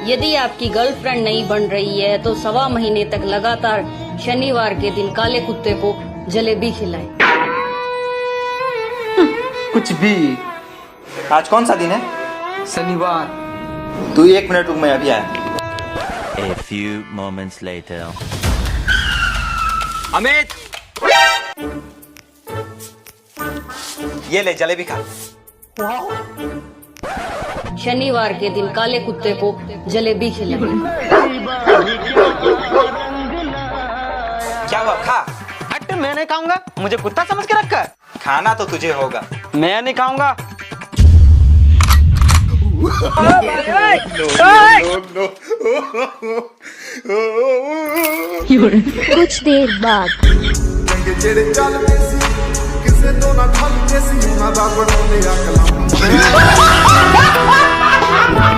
यदि आपकी गर्लफ्रेंड नहीं बन रही है तो 1.25 महीने तक लगातार शनिवार के दिन काले कुत्ते को जलेबी खिलाएं। कुछ भी। आज कौन सा दिन है? शनिवार। तू 1 मिनट रुक, मैं अभी आया। A few moments later. Amit, ये ले जलेबी खा। शनिवार के दिन काले कुत्ते को जलेबी खिलाएं। क्या हुआ? खा। हट, मैं नहीं खाऊंगा। मुझे कुत्ता समझ के रखा है। खाना तो तुझे होगा। मैं नहीं खाऊंगा। कुछ देर बाद ਜਿਹੜੇ ਚੱਲਦੇ ਸੀ ਕਿਸੇ ਤੋਂ ਨਾ ਠੱਲਦੇ ਸੀ ਉਹਨਾਂ ਦਾ ਬਣਾਉਂਦੇ ਆ ਕਲਾਮ